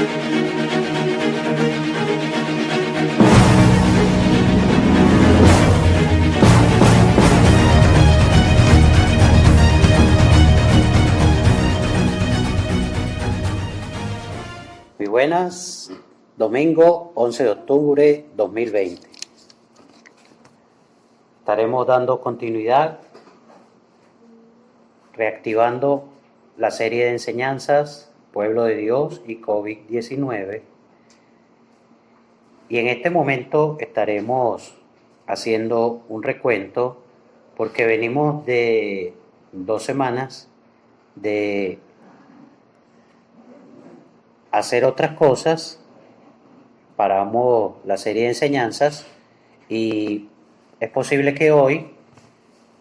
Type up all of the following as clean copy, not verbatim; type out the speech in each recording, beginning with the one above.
Muy buenas, domingo 11 de octubre 2020. Estaremos dando continuidad, reactivando la serie de enseñanzas Pueblo de Dios y COVID-19. Y en este momento estaremos haciendo un recuento porque venimos de 2 semanas de hacer otras cosas. Paramos la serie de enseñanzas y es posible que hoy,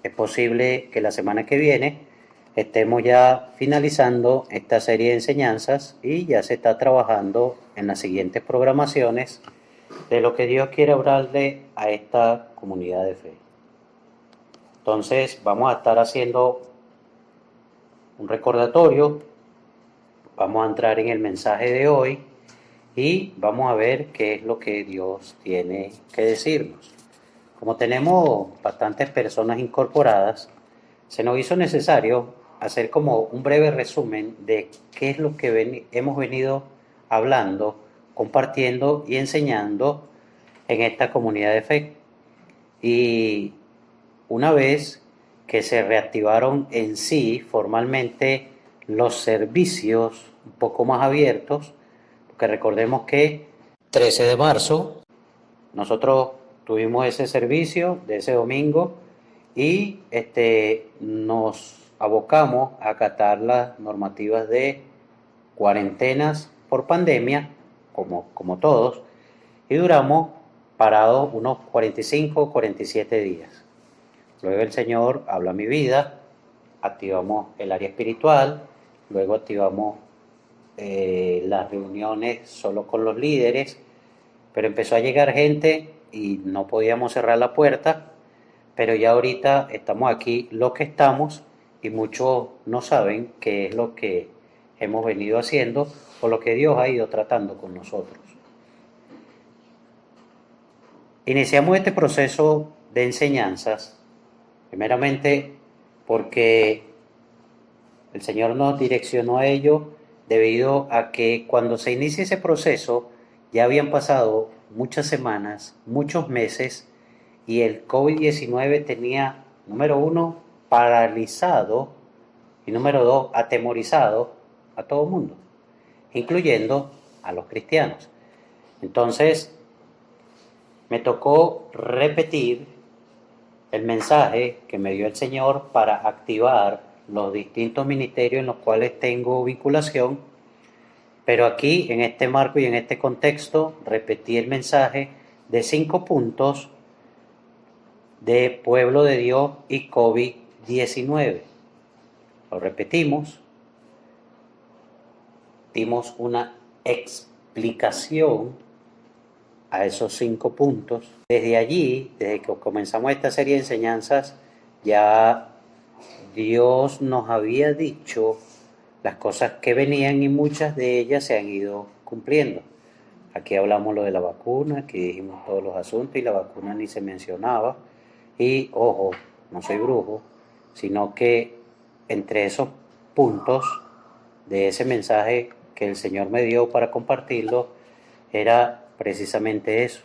es posible que la semana que viene estemos ya finalizando esta serie de enseñanzas y ya se está trabajando en las siguientes programaciones de lo que Dios quiere hablarle a esta comunidad de fe. Entonces vamos a estar haciendo un recordatorio, vamos a entrar en el mensaje de hoy y vamos a ver qué es lo que Dios tiene que decirnos. Como tenemos bastantes personas incorporadas, se nos hizo necesario hacer como un breve resumen de qué es lo que hemos venido hablando, compartiendo y enseñando en esta comunidad de fe. Y una vez que se reactivaron en sí formalmente los servicios un poco más abiertos, porque recordemos que 13 de marzo nosotros tuvimos ese servicio de ese domingo y nos abocamos a acatar las normativas de cuarentenas por pandemia, como todos, y duramos parados unos 45 47 días. Luego el Señor habla a mi vida, activamos el área espiritual, luego activamos las reuniones solo con los líderes, pero empezó a llegar gente y no podíamos cerrar la puerta, pero ya ahorita estamos aquí los que estamos y muchos no saben qué es lo que hemos venido haciendo o lo que Dios ha ido tratando con nosotros. Iniciamos este proceso de enseñanzas primeramente porque el Señor nos direccionó a ello debido a que cuando se inicia ese proceso ya habían pasado muchas semanas, muchos meses y el COVID-19 tenía, número 1, paralizado y número 2, atemorizado a todo el mundo, incluyendo a los cristianos. Entonces, me tocó repetir el mensaje que me dio el Señor para activar los distintos ministerios en los cuales tengo vinculación, pero aquí en este marco y en este contexto repetí el mensaje de 5 puntos de Pueblo de Dios y COVID-19. Lo repetimos, dimos una explicación a esos 5 puntos. Desde allí, desde que comenzamos esta serie de enseñanzas, ya Dios nos había dicho las cosas que venían y muchas de ellas se han ido cumpliendo. Aquí hablamos lo de la vacuna, aquí dijimos todos los asuntos y la vacuna ni se mencionaba. Y ojo, no soy brujo, sino que entre esos puntos de ese mensaje que el Señor me dio para compartirlo era precisamente eso,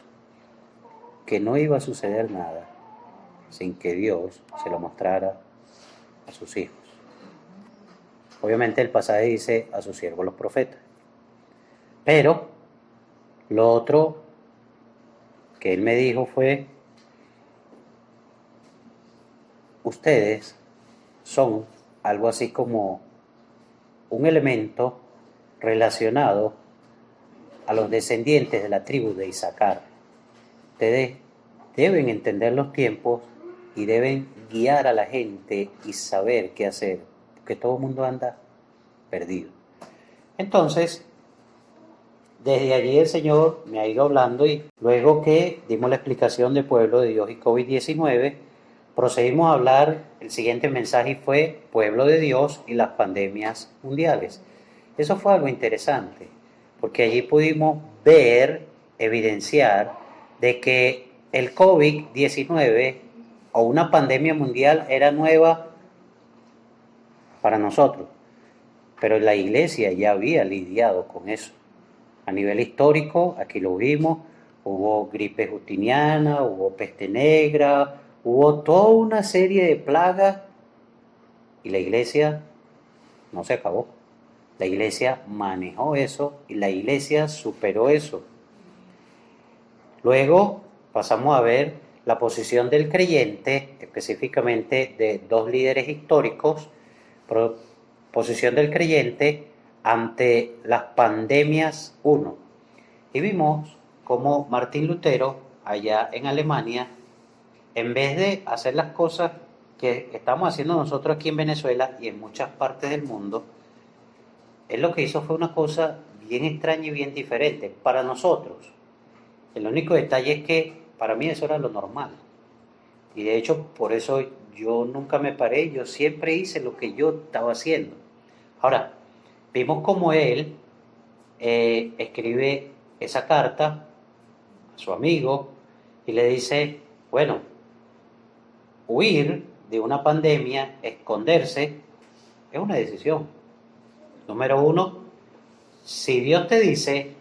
que no iba a suceder nada sin que Dios se lo mostrara a sus hijos. Obviamente el pasaje dice a sus siervos los profetas, pero lo otro que él me dijo fue: ustedes son algo así como un elemento relacionado a los descendientes de la tribu de Isaacar. Ustedes deben entender los tiempos y deben guiar a la gente y saber qué hacer, porque todo el mundo anda perdido. Entonces, desde allí el Señor me ha ido hablando y luego que dimos la explicación de Pueblo de Dios y COVID-19, procedimos a hablar, el siguiente mensaje fue Pueblo de Dios y las pandemias mundiales. Eso fue algo interesante, porque allí pudimos ver, evidenciar, de que el COVID-19 o una pandemia mundial era nueva para nosotros, pero la iglesia ya había lidiado con eso. A nivel histórico, aquí lo vimos, hubo gripe justiniana, hubo peste negra, hubo toda una serie de plagas y la iglesia no se acabó. La iglesia manejó eso y la iglesia superó eso. Luego pasamos a ver la posición del creyente, específicamente de dos líderes históricos, posición del creyente ante las pandemias uno. Y vimos cómo Martín Lutero, allá en Alemania, en vez de hacer las cosas que estamos haciendo nosotros aquí en Venezuela y en muchas partes del mundo, él lo que hizo fue una cosa bien extraña y bien diferente para nosotros. El único detalle es que para mí eso era lo normal. Y de hecho, por eso yo nunca me paré, yo siempre hice lo que yo estaba haciendo. Ahora, vimos cómo él escribe esa carta a su amigo y le dice, bueno, huir de una pandemia, esconderse, es una decisión. Número uno, si Dios te dice,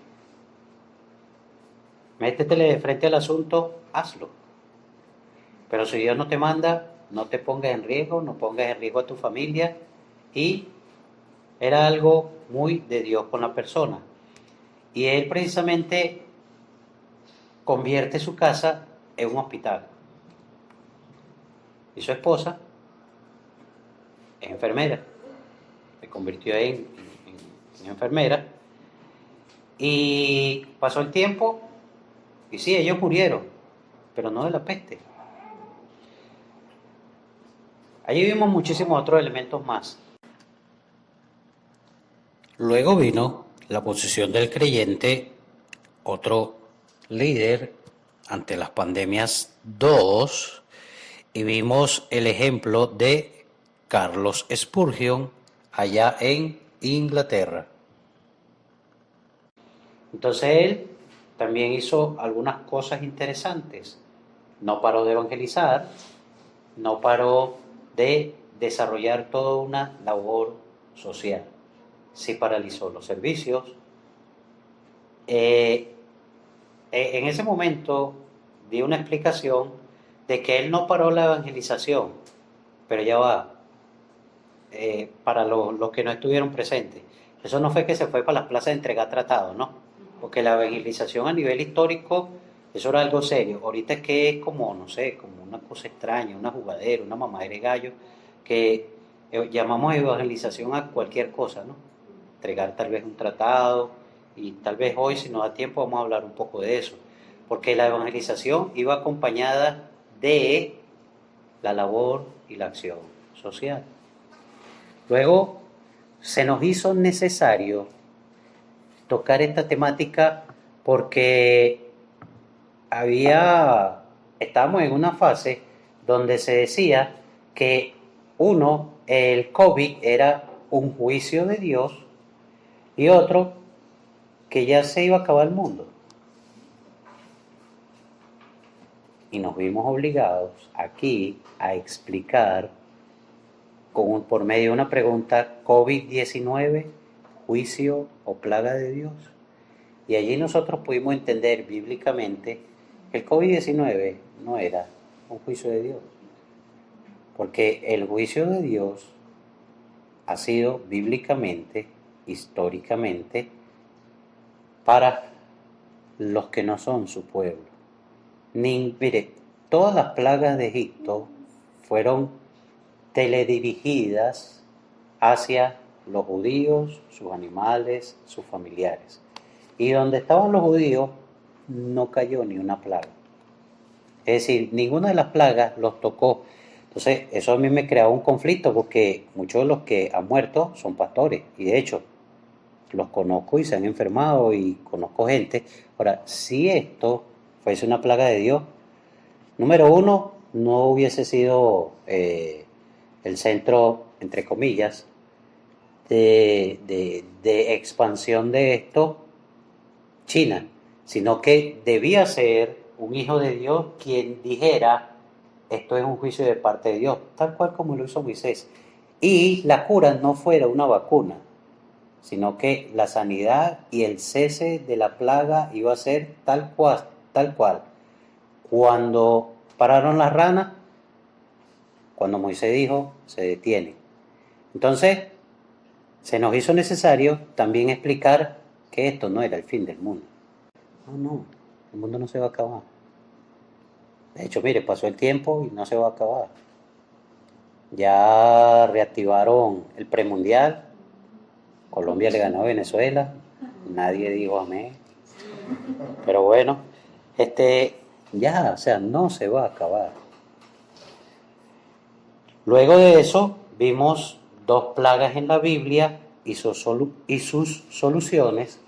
métetele de frente al asunto, hazlo. Pero si Dios no te manda, no te pongas en riesgo, no pongas en riesgo a tu familia. Y era algo muy de Dios con la persona. Y él precisamente convierte su casa en un hospital. Y su esposa es enfermera. Se convirtió en enfermera. Y pasó el tiempo y sí, ellos murieron, pero no de la peste. Allí vimos muchísimos otros elementos más. Luego vino la posición del creyente, otro líder ante las pandemias 2, y vimos el ejemplo de Carlos Spurgeon allá en Inglaterra. Entonces él también hizo algunas cosas interesantes. No paró de evangelizar, no paró de desarrollar toda una labor social. Sí paralizó los servicios. En ese momento di una explicación de que él no paró la evangelización, pero ya va, para los que no estuvieron presentes. Eso no fue que se fue para las plazas a entregar tratados, ¿no? Porque la evangelización a nivel histórico, eso era algo serio. Ahorita es que es como, no sé, como una cosa extraña, una jugadera, una mamadera de gallo, que llamamos evangelización a cualquier cosa, ¿no? Entregar tal vez un tratado, y tal vez hoy, si nos da tiempo, vamos a hablar un poco de eso. Porque la evangelización iba acompañada de la labor y la acción social. Luego se nos hizo necesario tocar esta temática porque estábamos en una fase donde se decía que el COVID era un juicio de Dios y otro, que ya se iba a acabar el mundo. Y nos vimos obligados aquí a explicar por medio de una pregunta, COVID-19, juicio o plaga de Dios. Y allí nosotros pudimos entender bíblicamente que el COVID-19 no era un juicio de Dios, porque el juicio de Dios ha sido bíblicamente, históricamente, para los que no son su pueblo. Mire, todas las plagas de Egipto fueron teledirigidas hacia los judíos, sus animales, sus familiares. Y donde estaban los judíos no cayó ni una plaga. Es decir, ninguna de las plagas los tocó. Entonces, eso a mí me creaba un conflicto porque muchos de los que han muerto son pastores. Y de hecho, los conozco y se han enfermado y conozco gente. Ahora, si esto fuese una plaga de Dios, número uno, no hubiese sido el centro, entre comillas, de expansión de esto China, sino que debía ser un hijo de Dios quien dijera, esto es un juicio de parte de Dios, tal cual como lo hizo Moisés. Y la cura no fuera una vacuna, sino que la sanidad y el cese de la plaga iba a ser tal cual, tal cual. Cuando pararon las ranas, cuando Moisés dijo, se detiene. Entonces, se nos hizo necesario también explicar que esto no era el fin del mundo. No, no, el mundo no se va a acabar. De hecho, mire, pasó el tiempo y no se va a acabar. Ya reactivaron el premundial, Colombia le ganó a Venezuela, nadie dijo amén. Pero bueno, ya, o sea, no se va a acabar. Luego de eso, vimos dos plagas en la Biblia y sus soluciones.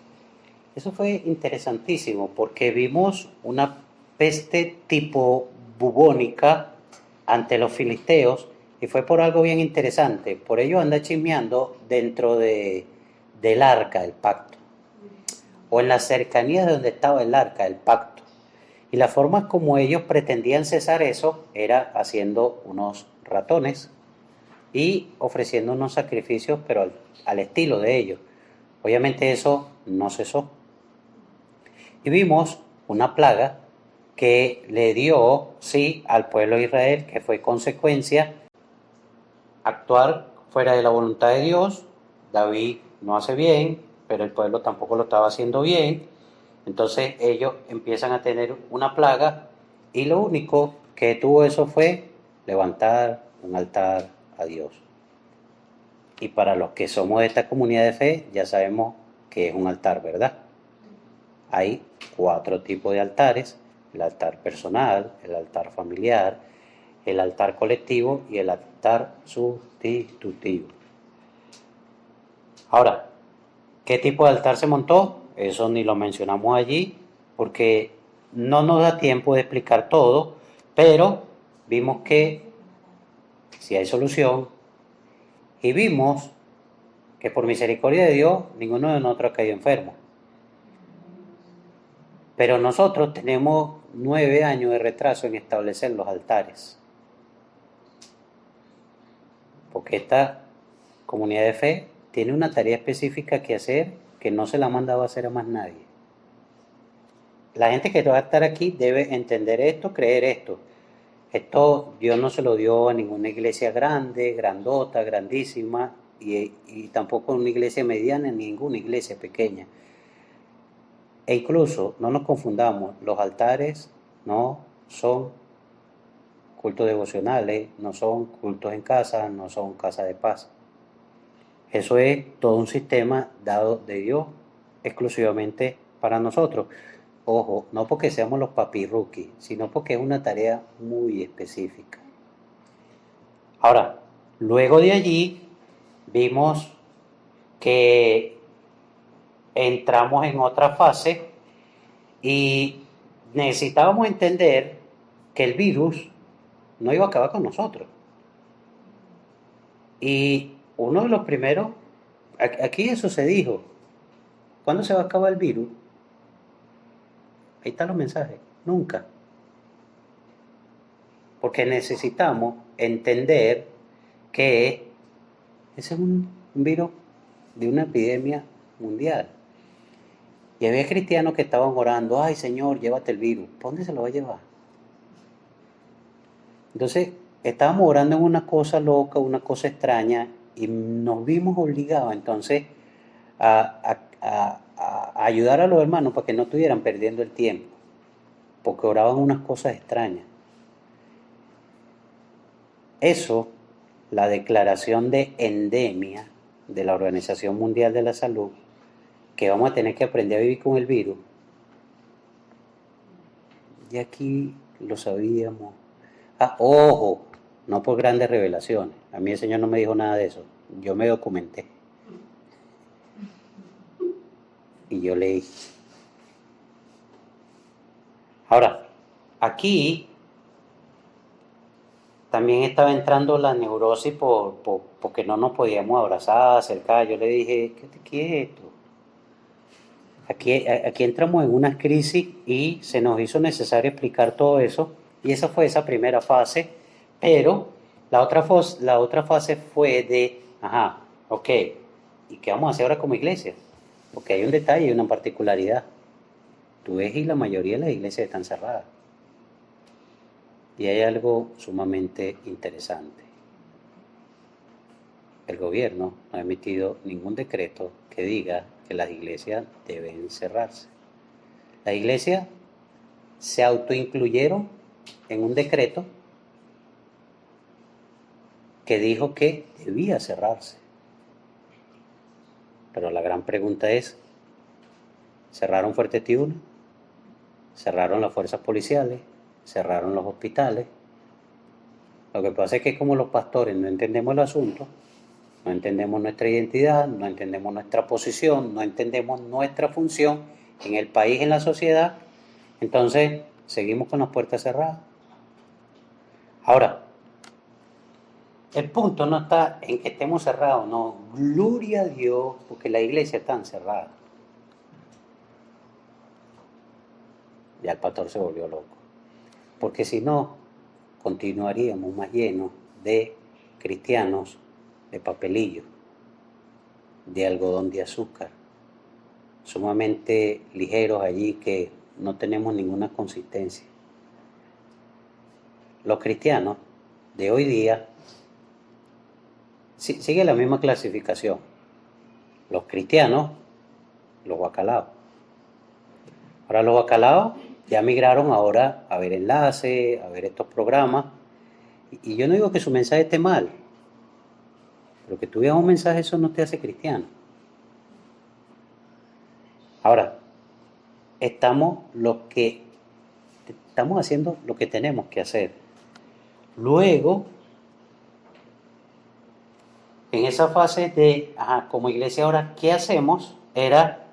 Eso fue interesantísimo porque vimos una peste tipo bubónica ante los filisteos y fue por algo bien interesante. Por ello anda chismeando dentro del arca del pacto o en las cercanías de donde estaba el arca del pacto. Y la forma como ellos pretendían cesar eso era haciendo unos ratones y ofreciendo unos sacrificios, pero al estilo de ellos. Obviamente eso no cesó. Y vimos una plaga que le dio, sí, al pueblo de Israel, que fue consecuencia actuar fuera de la voluntad de Dios. David no hace bien, pero el pueblo tampoco lo estaba haciendo bien. Entonces ellos empiezan a tener una plaga y lo único que tuvo eso fue levantar un altar a Dios. Y para los que somos de esta comunidad de fe, ya sabemos que es un altar, ¿verdad? Hay 4 tipos de altares: el altar personal, el altar familiar, el altar colectivo y el altar sustitutivo. Ahora, ¿qué tipo de altar se montó? Eso ni lo mencionamos allí porque no nos da tiempo de explicar todo, pero vimos que si hay solución y vimos que por misericordia de Dios ninguno de nosotros ha caído enfermo. Pero nosotros tenemos 9 años de retraso en establecer los altares. Porque esta comunidad de fe tiene una tarea específica que hacer que no se la ha mandado a hacer a más nadie. La gente que va a estar aquí debe entender esto, creer esto. Esto Dios no se lo dio a ninguna iglesia grande, grandota, grandísima, y tampoco a una iglesia mediana, ni ninguna iglesia pequeña. E incluso, no nos confundamos, los altares no son cultos devocionales, no son cultos en casa, no son casas de paz. Eso es todo un sistema dado de Dios exclusivamente para nosotros. Ojo, no porque seamos los papirruquis, sino porque es una tarea muy específica. Ahora, luego de allí vimos que entramos en otra fase y necesitábamos entender que el virus no iba a acabar con nosotros. Y uno de los primeros, aquí eso se dijo, ¿cuándo se va a acabar el virus? Ahí están los mensajes, nunca. Porque necesitamos entender que ese es un virus de una epidemia mundial. Y había cristianos que estaban orando, ay Señor, llévate el virus. ¿Por dónde se lo va a llevar? Entonces, estábamos orando en una cosa loca, una cosa extraña, y nos vimos obligados entonces a ayudar a los hermanos para que no estuvieran perdiendo el tiempo, porque oraban unas cosas extrañas. Eso, la declaración de endemia de la Organización Mundial de la Salud, que vamos a tener que aprender a vivir con el virus, y aquí lo sabíamos. Ojo, no por grandes revelaciones. A mí el Señor no me dijo nada de eso. Yo me documenté. Y yo leí. Ahora, aquí también estaba entrando la neurosis porque no nos podíamos abrazar, acercar. Yo le dije, ¿qué es esto? Aquí entramos en una crisis y se nos hizo necesario explicar todo eso. Y esa fue esa primera fase. Pero la otra fase fue de, ajá, ok, ¿y qué vamos a hacer ahora como iglesia? Porque hay un detalle y una particularidad. Tú ves y la mayoría de las iglesias están cerradas. Y hay algo sumamente interesante. El gobierno no ha emitido ningún decreto que diga que las iglesias deben cerrarse. Las iglesias se autoincluyeron en un decreto que dijo que debía cerrarse. Pero la gran pregunta es, ¿cerraron Fuerte Tiuna? ¿Cerraron las fuerzas policiales? ¿Cerraron los hospitales? Lo que pasa es que como los pastores no entendemos el asunto, no entendemos nuestra identidad, no entendemos nuestra posición, no entendemos nuestra función en el país, en la sociedad, entonces seguimos con las puertas cerradas. Ahora, el punto no está en que estemos cerrados, no. Gloria a Dios, porque la iglesia está encerrada. Ya el pastor se volvió loco. Porque si no, continuaríamos más llenos de cristianos de papelillo, de algodón de azúcar, sumamente ligeros allí que no tenemos ninguna consistencia. Los cristianos de hoy día sigue la misma clasificación. Los cristianos, los bacalaos. Ahora los bacalaos ya migraron ahora a ver enlaces, a ver estos programas. Y yo no digo que su mensaje esté mal, pero que tú veas un mensaje, eso no te hace cristiano. Ahora, estamos haciendo lo que tenemos que hacer. Luego, en esa fase de, como iglesia ahora, ¿qué hacemos? Era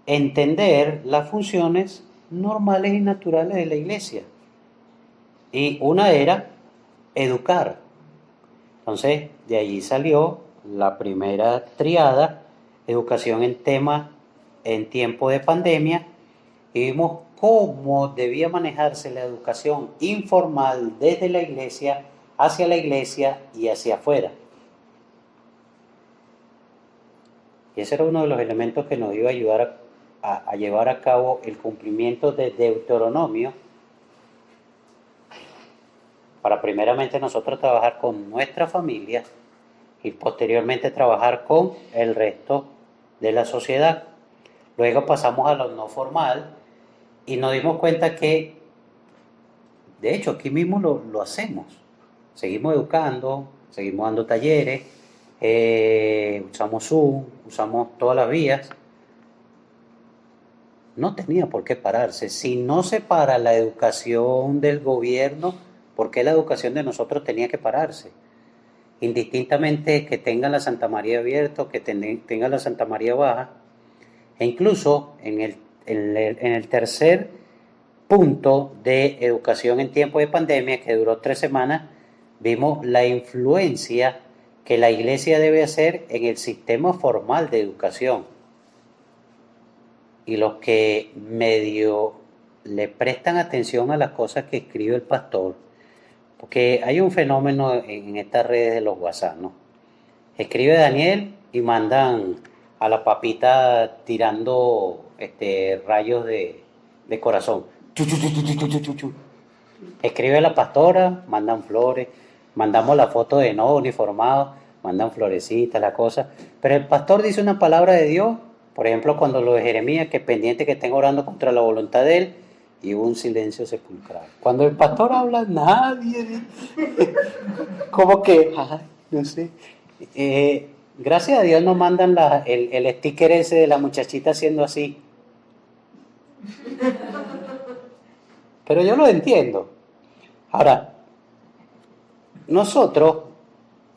entender las funciones normales y naturales de la iglesia. Y una era educar. Entonces, de allí salió la primera triada, educación en tiempo de pandemia, y vimos cómo debía manejarse la educación informal desde la iglesia, hacia la iglesia y hacia afuera. Y ese era uno de los elementos que nos iba a ayudar a llevar a cabo el cumplimiento de Deuteronomio, para primeramente nosotros trabajar con nuestra familia y posteriormente trabajar con el resto de la sociedad. Luego pasamos a lo no formal y nos dimos cuenta que, de hecho, aquí mismo lo hacemos. Seguimos educando, seguimos dando talleres, usamos Zoom, usamos todas las vías. No tenía por qué pararse. Si no se para la educación del gobierno, ¿por qué la educación de nosotros tenía que pararse? Indistintamente que tenga la Santa María abierta o que tenga la Santa María baja. E incluso en el tercer punto de educación en tiempo de pandemia, que duró 3 semanas, vimos la influencia que la iglesia debe hacer en el sistema formal de educación. Y los que medio le prestan atención a las cosas que escribe el pastor, porque hay un fenómeno en estas redes de los WhatsApp, ¿no? Escribe Daniel y mandan a la papita tirando rayos de corazón. Chu, chu, chu, chu, chu, chu, chu, chu. Escribe la pastora, mandan flores, mandamos la foto de no uniformado, mandan florecitas, la cosa. Pero el pastor dice una palabra de Dios, por ejemplo, cuando lo de Jeremías, que pendiente que estén orando contra la voluntad de él, y hubo un silencio sepulcral. Cuando el pastor habla, nadie, como que, no sé. Gracias a Dios nos mandan el sticker ese de la muchachita haciendo así. Pero yo lo entiendo. Ahora, nosotros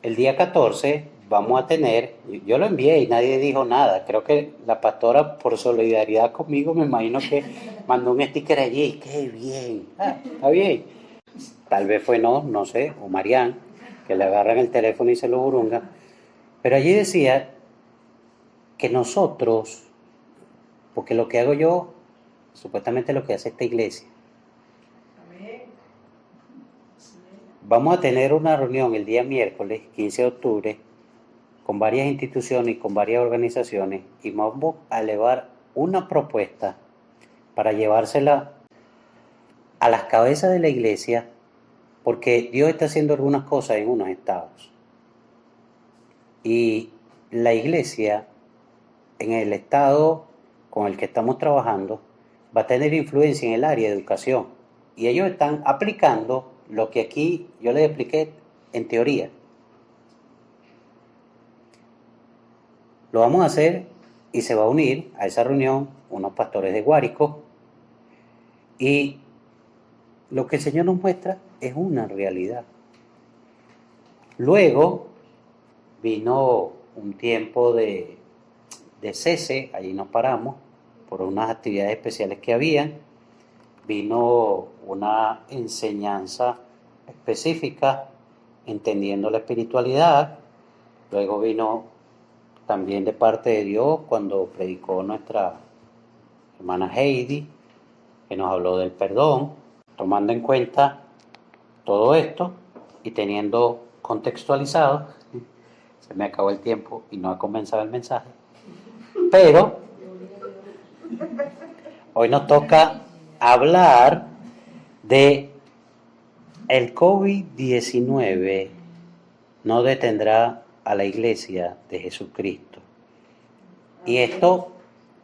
el día 14 vamos a tener, yo lo envié y nadie dijo nada. Creo que la pastora, por solidaridad conmigo, me imagino que mandó un sticker allí. ¡Qué bien! Está bien. Tal vez fue no sé, o Marián, que le agarran el teléfono y se lo burungan. Pero allí decía que nosotros porque lo que hago yo, supuestamente lo que hace esta iglesia. Vamos a tener una reunión el día miércoles, 15 de octubre, con varias instituciones y con varias organizaciones, y vamos a elevar una propuesta para llevársela a las cabezas de la iglesia, porque Dios está haciendo algunas cosas en unos estados. Y la iglesia, en el estado con el que estamos trabajando, va a tener influencia en el área de educación. Y ellos están aplicando lo que aquí yo les expliqué en teoría. Lo vamos a hacer y se va a unir a esa reunión unos pastores de Guárico. Y lo que el Señor nos muestra es una realidad. Luego vino un tiempo de cese, allí nos paramos por unas actividades especiales que habían. Vino una enseñanza específica, entendiendo la espiritualidad. Luego vino también de parte de Dios cuando predicó nuestra hermana Heidi, que nos habló del perdón, tomando en cuenta todo esto y teniendo contextualizado. Se me acabó el tiempo y no ha comenzado el mensaje. Pero hoy nos toca hablar de el COVID-19 no detendrá a la iglesia de Jesucristo. Y esto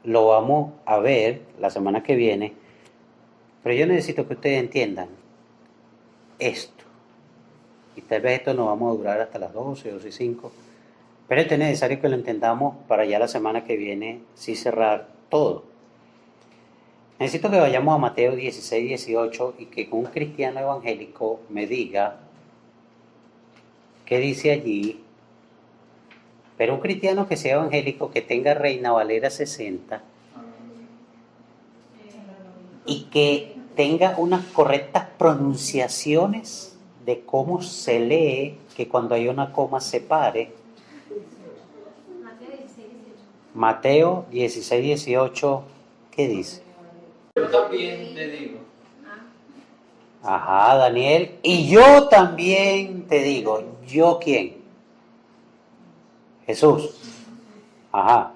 lo vamos a ver la semana que viene, pero yo necesito que ustedes entiendan esto. Y tal vez esto nos vamos a durar hasta las 12:05, pero esto es necesario que lo entendamos para ya la semana que viene sí cerrar todo. Necesito que vayamos a Mateo 16:18 y que un cristiano evangélico me diga qué dice allí. Pero un cristiano que sea evangélico, que tenga Reina Valera 60 y que tenga unas correctas pronunciaciones de cómo se lee, que cuando hay una coma se pare. Mateo 16:18, ¿qué dice? Yo también te digo. Ajá, Daniel. Y yo también te digo, ¿yo quién? Jesús. Ajá.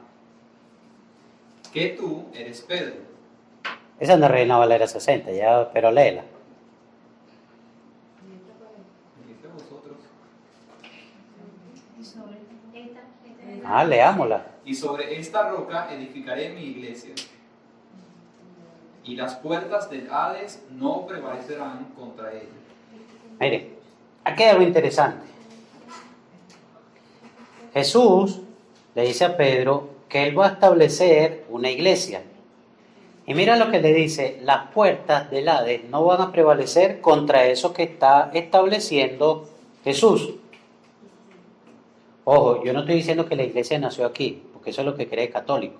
Que tú eres Pedro. Esa no es Reina Valera 60, ya, pero léela. Dice vosotros. Leámosla. Y sobre esta roca edificaré mi iglesia. Y las puertas del Hades no prevalecerán contra ella. Mire, aquí hay algo interesante. Jesús le dice a Pedro que él va a establecer una iglesia. Y mira lo que le dice, las puertas del Hades no van a prevalecer contra eso que está estableciendo Jesús. Ojo, yo no estoy diciendo que la iglesia nació aquí, porque eso es lo que cree católico.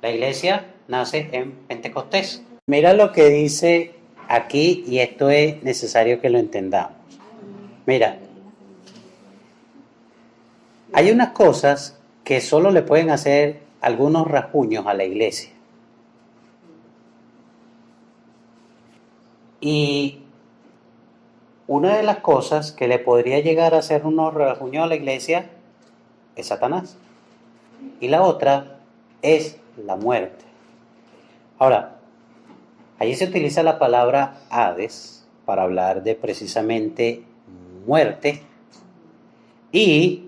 La iglesia nace en Pentecostés. Mira lo que dice aquí, y esto es necesario que lo entendamos. Mira, hay unas cosas que solo le pueden hacer algunos rasguños a la iglesia. Y una de las cosas que le podría llegar a hacer unos rasguños a la iglesia es Satanás. Y la otra es la muerte. Ahora, allí se utiliza la palabra Hades para hablar de precisamente muerte. Y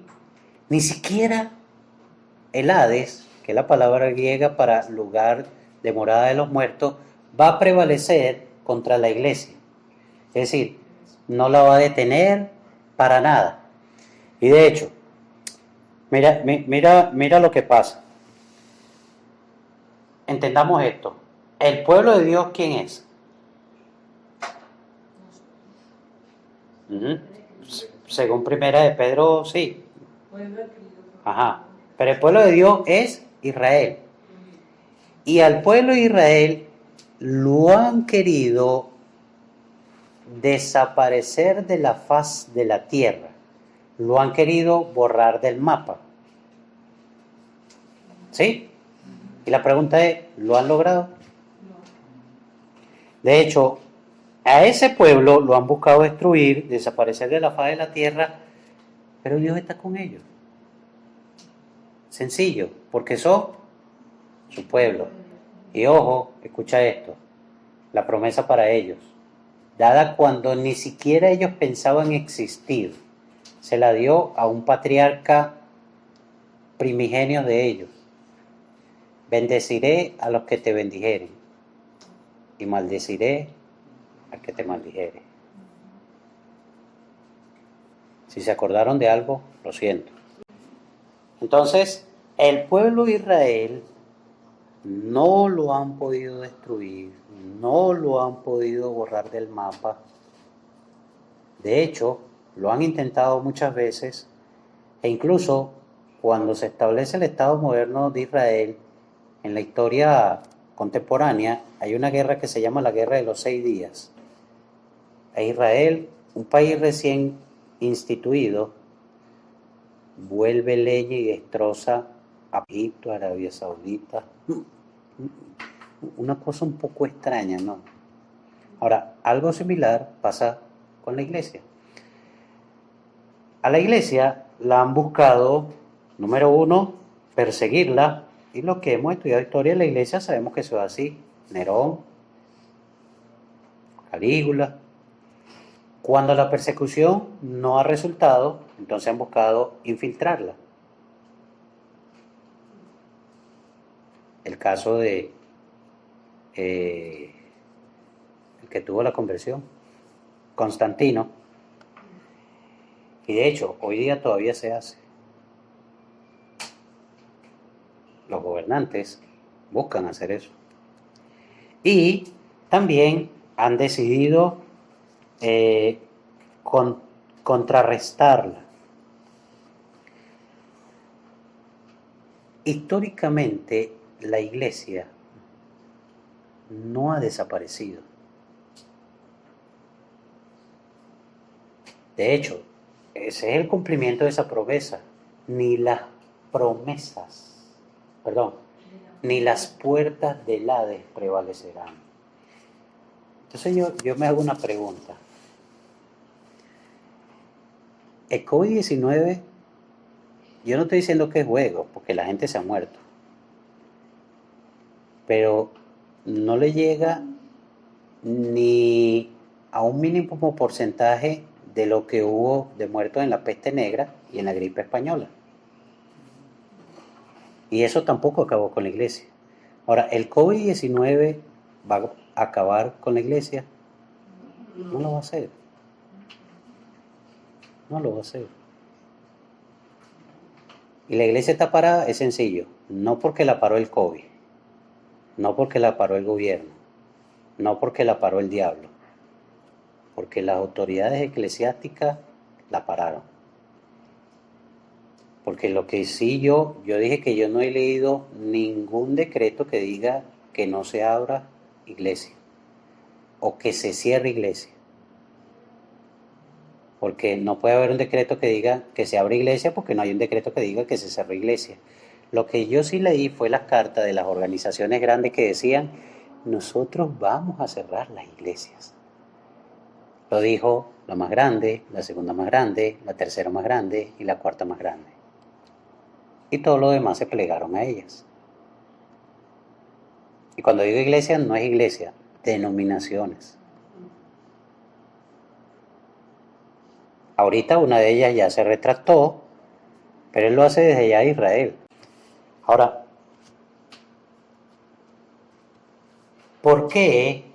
ni siquiera el Hades, que es la palabra griega para lugar de morada de los muertos, va a prevalecer contra la iglesia. Es decir, no la va a detener para nada. Y de hecho, mira lo que pasa. Entendamos esto. ¿El pueblo de Dios quién es? Según primera de Pedro, sí. Ajá. Pero el pueblo de Dios es Israel. Y al pueblo de Israel lo han querido desaparecer de la faz de la tierra. Lo han querido borrar del mapa. ¿Sí? Y la pregunta es, ¿lo han logrado? De hecho, a ese pueblo lo han buscado destruir, desaparecer de la faz de la tierra, pero Dios está con ellos. Sencillo, porque son su pueblo. Y ojo, escucha esto, la promesa para ellos, dada cuando ni siquiera ellos pensaban existir, se la dio a un patriarca primigenio de ellos. Bendeciré a los que te bendijeren y maldeciré al que te maldijere. Si se acordaron de algo, lo siento. Entonces, el pueblo de Israel no lo han podido destruir, no lo han podido borrar del mapa. De hecho, lo han intentado muchas veces e incluso cuando se establece el Estado moderno de Israel, en la historia contemporánea hay una guerra que se llama la Guerra de los 6 días. A Israel, un país recién instituido, vuelve leña y destroza a Egipto, Arabia Saudita. Una cosa un poco extraña, ¿no? Ahora, algo similar pasa con la iglesia. A la iglesia la han buscado, número uno, perseguirla, y los que hemos estudiado historia de la iglesia sabemos que eso es así. Nerón, Calígula. Cuando la persecución no ha resultado, entonces han buscado infiltrarla. El caso de el que tuvo la conversión, Constantino, y de hecho hoy día todavía se hace. Los gobernantes buscan hacer eso. Y también han decidido contrarrestarla. Históricamente, la iglesia no ha desaparecido. De hecho, ese es el cumplimiento de esa promesa. Ni las promesas, perdón, ni las puertas del Hades prevalecerán. Entonces yo me hago una pregunta. El COVID-19, yo no estoy diciendo que es juego, porque la gente se ha muerto. Pero no le llega ni a un mínimo porcentaje de lo que hubo de muertos en la peste negra y en la gripe española. Y eso tampoco acabó con la iglesia. Ahora, ¿el COVID-19 va a acabar con la iglesia? No lo va a hacer. No lo va a hacer. Y la iglesia está parada, es sencillo. No porque la paró el COVID. No porque la paró el gobierno. No porque la paró el diablo. Porque las autoridades eclesiásticas la pararon. Porque lo que sí yo dije que yo no he leído ningún decreto que diga que no se abra iglesia o que se cierre iglesia. Porque no puede haber un decreto que diga que se abra iglesia porque no hay un decreto que diga que se cierre iglesia. Lo que yo sí leí fue las cartas de las organizaciones grandes que decían, nosotros vamos a cerrar las iglesias. Lo dijo la más grande, la segunda más grande, la tercera más grande y la cuarta más grande. Y todos los demás se plegaron a ellas. Y cuando digo iglesia, no es iglesia, denominaciones. Ahorita una de ellas ya se retractó, pero él lo hace desde allá de Israel. Ahora, ¿por qué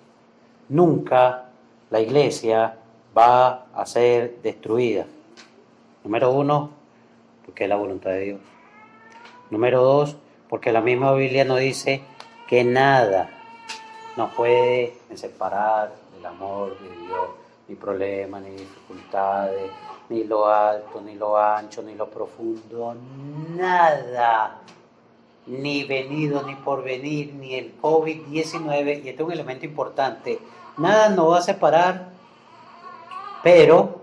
nunca la iglesia va a ser destruida? Número uno, porque es la voluntad de Dios. Número dos, porque la misma Biblia nos dice que nada nos puede separar del amor de Dios, ni problemas, ni dificultades, ni lo alto, ni lo ancho, ni lo profundo, nada, ni venido, ni por venir, ni el COVID-19, y este es un elemento importante, nada nos va a separar, pero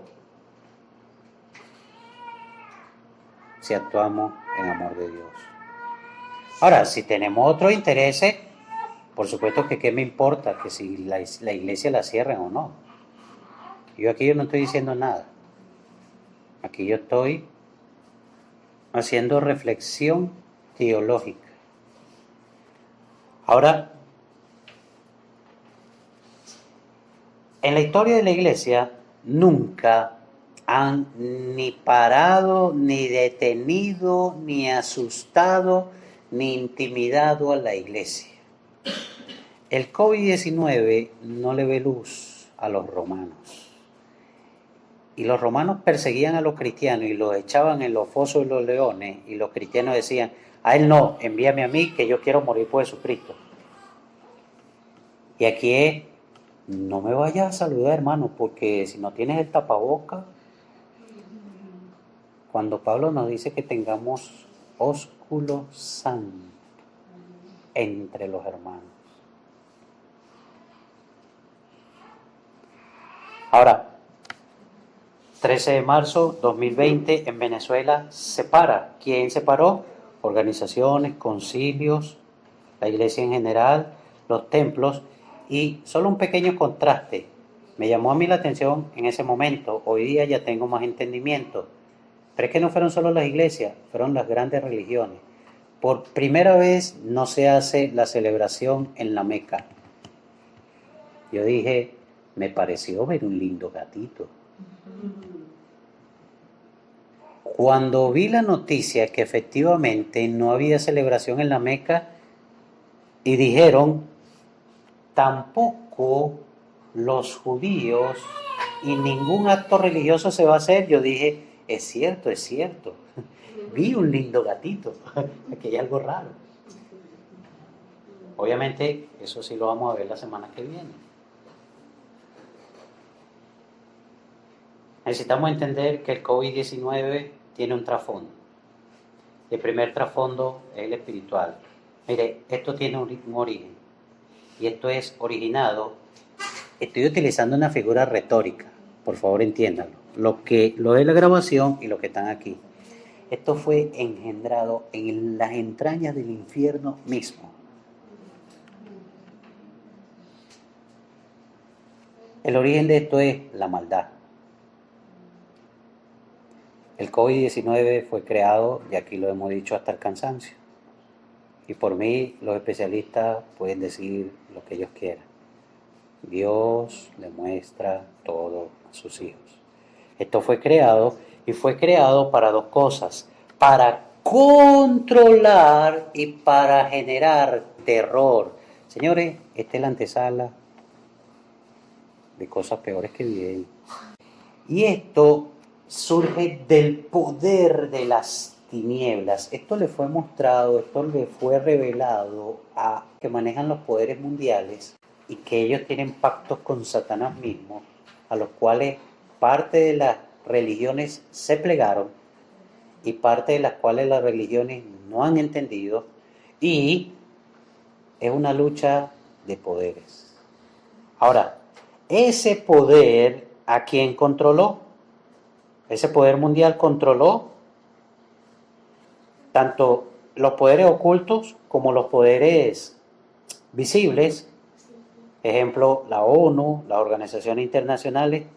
si actuamos en amor de Dios. Ahora, si tenemos otros intereses, por supuesto que qué me importa que si la iglesia la cierren o no. Yo no estoy diciendo nada. Aquí yo estoy haciendo reflexión teológica. Ahora, en la historia de la iglesia nunca han ni parado, ni detenido, ni asustado, ni intimidado a la iglesia. El COVID-19 no le ve luz a los romanos. Y los romanos perseguían a los cristianos y los echaban en los fosos de los leones, y los cristianos decían, a él no, envíame a mí que yo quiero morir por Jesucristo. Y aquí es, no me vayas a saludar, hermano, porque si no tienes el tapaboca, cuando Pablo nos dice que tengamos ósculo santo entre los hermanos. Ahora, 13 de marzo 2020 en Venezuela se para. ¿Quién se paró? Organizaciones, concilios, la iglesia en general, los templos, y solo un pequeño contraste. Me llamó a mí la atención en ese momento. Hoy día ya tengo más entendimiento. Pero es que no fueron solo las iglesias, fueron las grandes religiones. Por primera vez no se hace la celebración en la Meca. Yo dije, me pareció ver un lindo gatito. Cuando vi la noticia que efectivamente no había celebración en la Meca y dijeron, tampoco los judíos y ningún acto religioso se va a hacer, yo dije, es cierto, es cierto. Vi un lindo gatito, aquí hay algo raro. Obviamente, eso sí lo vamos a ver la semana que viene. Necesitamos entender que el COVID-19 tiene un trasfondo. El primer trasfondo es el espiritual. Mire, esto tiene un origen. Y esto es originado, estoy utilizando una figura retórica, por favor entiéndanlo. Lo de la grabación y lo que están aquí. Esto fue engendrado en las entrañas del infierno mismo. El origen de esto es la maldad. El COVID-19 fue creado, y aquí lo hemos dicho hasta el cansancio. Y por mí, los especialistas pueden decir lo que ellos quieran. Dios le muestra todo a sus hijos. Esto fue creado, y fue creado para dos cosas: para controlar y para generar terror. Señores, esta es la antesala de cosas peores que vienen. Y esto surge del poder de las tinieblas. Esto le fue mostrado, esto le fue revelado a que manejan los poderes mundiales y que ellos tienen pactos con Satanás mismo, a los cuales parte de las religiones se plegaron y parte de las cuales las religiones no han entendido, y es una lucha de poderes. Ahora, ese poder, ¿a quién controló? Ese poder mundial controló tanto los poderes ocultos como los poderes visibles. Ejemplo, la ONU, las organizaciones internacionales.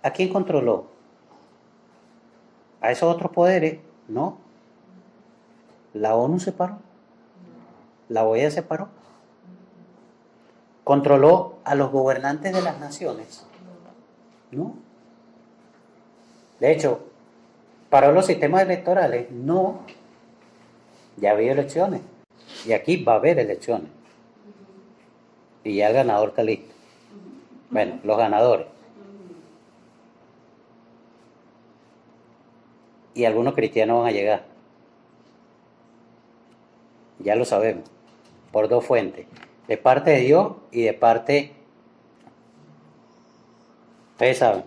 ¿A quién controló? ¿A esos otros poderes? No. La ONU se paró. La OEA se paró. ¿Controló a los gobernantes de las naciones? No. De hecho, ¿paró los sistemas electorales? No. Ya había elecciones. Y aquí va a haber elecciones. Y ya el ganador está listo. Bueno, los ganadores. Y algunos cristianos van a llegar. Ya lo sabemos. Por dos fuentes. De parte de Dios y de parte... Ustedes saben.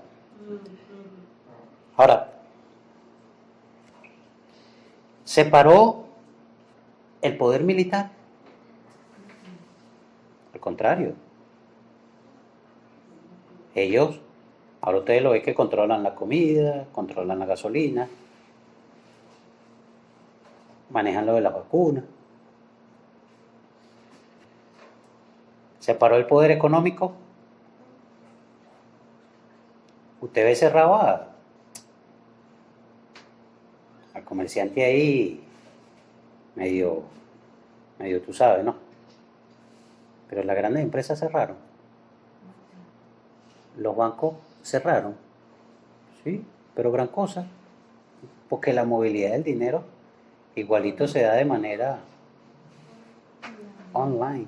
Ahora, ¿se paró el poder militar? Al contrario. Ellos, ahora ustedes lo ven que controlan la comida, controlan la gasolina, manejan lo de las vacunas. Se paró el poder económico. Usted ve cerrado al comerciante ahí, medio, medio tú sabes, ¿no? Pero las grandes empresas cerraron. Los bancos cerraron. Sí, pero gran cosa. Porque la movilidad del dinero igualito se da de manera online.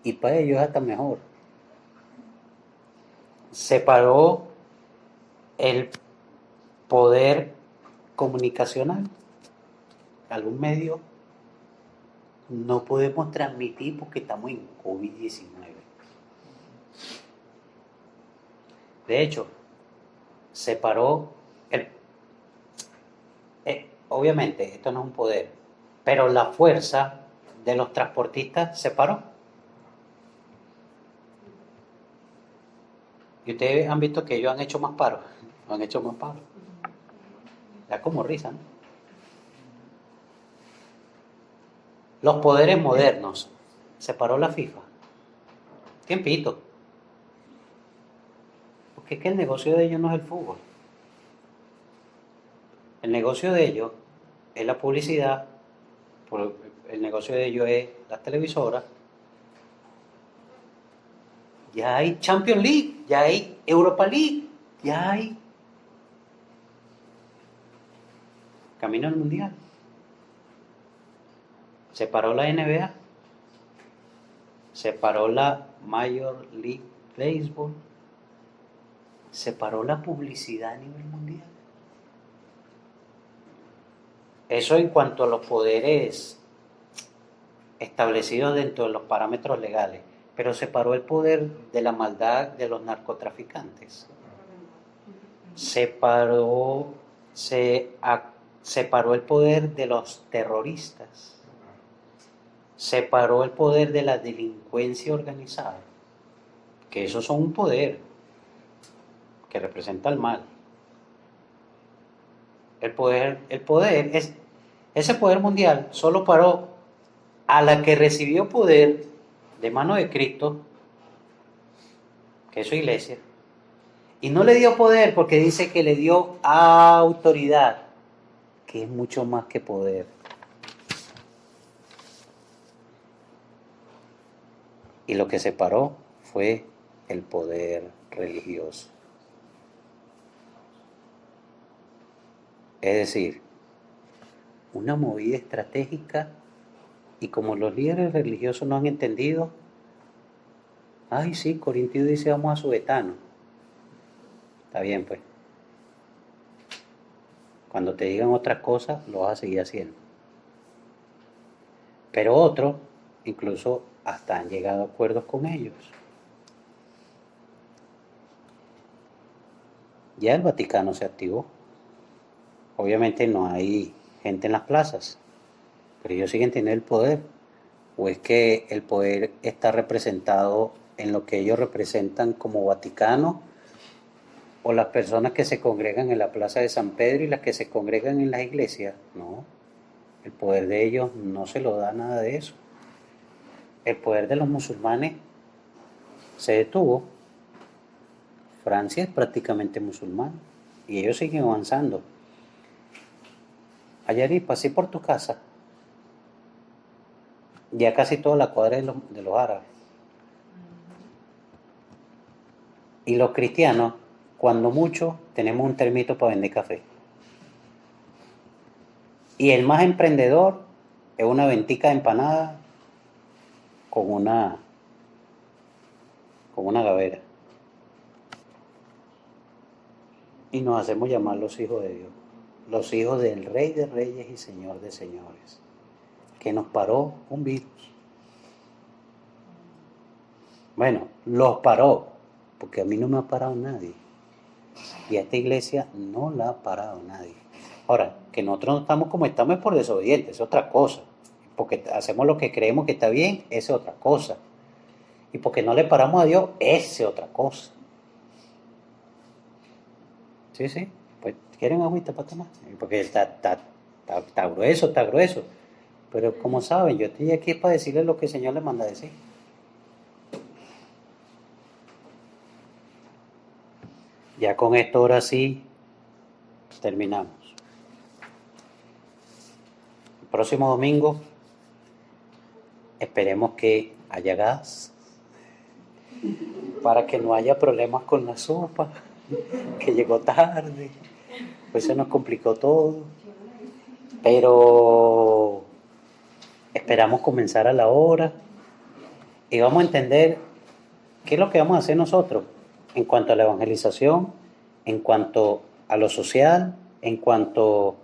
Y para ellos hasta mejor. Separó el poder comunicacional. Algún medio no podemos transmitir porque estamos en COVID-19. De hecho, separó obviamente esto no es un poder, pero la fuerza de los transportistas se paró. Y ustedes han visto que ellos han hecho más paros. Han hecho más paros. Da como risa, ¿no? Los poderes modernos. Se paró la FIFA. Tiempito. Porque es que el negocio de ellos no es el fútbol. El negocio de ellos es la publicidad. El negocio de ellos es las televisoras. Ya hay Champions League, ya hay Europa League, ya hay camino al mundial. Se paró la NBA, se paró la Major League Baseball, se paró la publicidad a nivel mundial. Eso en cuanto a los poderes establecidos dentro de los parámetros legales, pero se paró el poder de la maldad de los narcotraficantes. Se paró el poder de los terroristas. Se paró el poder de la delincuencia organizada, que esos son un poder que representa el mal. Ese poder mundial solo paró a la que recibió poder de mano de Cristo, que es su iglesia, y no le dio poder porque dice que le dio autoridad, que es mucho más que poder. Y lo que separó fue el poder religioso. Es decir, una movida estratégica, y como los líderes religiosos no han entendido, ay sí, Corintios dice vamos a su Betano. Está bien pues. Cuando te digan otras cosas, lo vas a seguir haciendo. Pero otros, incluso hasta han llegado a acuerdos con ellos. Ya el Vaticano se activó. Obviamente no hay gente en las plazas, pero ellos siguen teniendo el poder. ¿O es que el poder está representado en lo que ellos representan como Vaticano, o las personas que se congregan en la plaza de San Pedro y las que se congregan en las iglesias? No, el poder de ellos no se lo da nada de eso. El poder de los musulmanes se detuvo. Francia es prácticamente musulmán y ellos siguen avanzando. Ayer pasé por tu casa, ya casi toda la cuadra de los árabes. Y los cristianos, cuando mucho, tenemos un termito para vender café. Y el más emprendedor es una ventica de empanada con una gavera. Y nos hacemos llamar los hijos de Dios, los hijos del Rey de Reyes y Señor de Señores, que nos paró un virus. Bueno, los paró, porque a mí no me ha parado nadie. Y a esta iglesia no la ha parado nadie. Ahora, que nosotros no estamos como estamos es por desobedientes, es otra cosa. Porque hacemos lo que creemos que está bien, esa es otra cosa. Y porque no le paramos a Dios, esa es otra cosa. Sí, sí, pues quieren agüita para tomar. Porque está grueso, está grueso. Pero como saben, yo estoy aquí para decirles lo que el Señor les manda a decir. Ya con esto ahora sí terminamos. El próximo domingo esperemos que haya gas para que no haya problemas con la sopa, que llegó tarde, pues se nos complicó todo. Pero esperamos comenzar a la hora y vamos a entender qué es lo que vamos a hacer nosotros en cuanto a la evangelización, en cuanto a lo social, en cuanto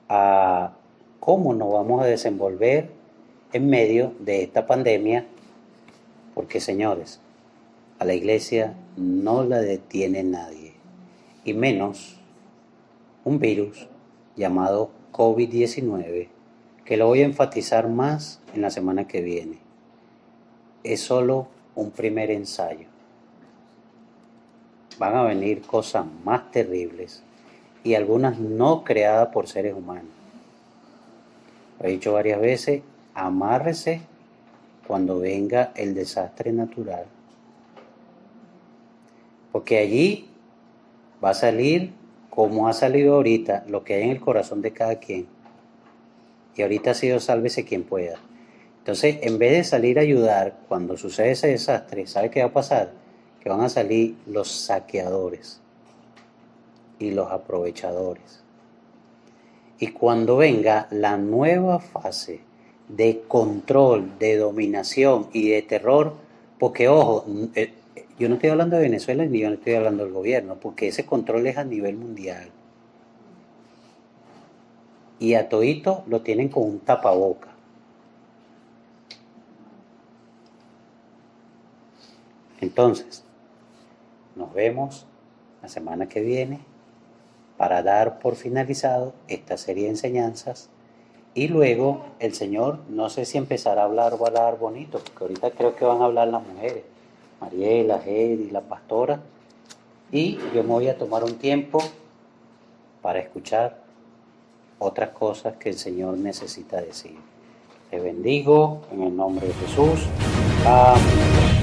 a cómo nos vamos a desenvolver en medio de esta pandemia, porque señores, a la iglesia no la detiene nadie, y menos un virus llamado COVID-19, que lo voy a enfatizar más en la semana que viene. Es solo un primer ensayo. Van a venir cosas más terribles y algunas no creadas por seres humanos. Lo he dicho varias veces, amárrese cuando venga el desastre natural. Porque allí va a salir, como ha salido ahorita, lo que hay en el corazón de cada quien. Y ahorita ha sido sálvese quien pueda. Entonces, en vez de salir a ayudar cuando sucede ese desastre, ¿sabe qué va a pasar? Que van a salir los saqueadores y los aprovechadores. Y cuando venga la nueva fase de control, de dominación y de terror, porque ojo, yo no estoy hablando de Venezuela ni yo no estoy hablando del gobierno, porque ese control es a nivel mundial. Y a todito lo tienen con un tapaboca. Entonces, nos vemos la semana que viene para dar por finalizado esta serie de enseñanzas y luego el Señor, no sé si empezará a hablar o a hablar bonito, porque ahorita creo que van a hablar las mujeres, Mariela, Hedy, la pastora, y yo me voy a tomar un tiempo para escuchar otras cosas que el Señor necesita decir. Les bendigo en el nombre de Jesús. Amén.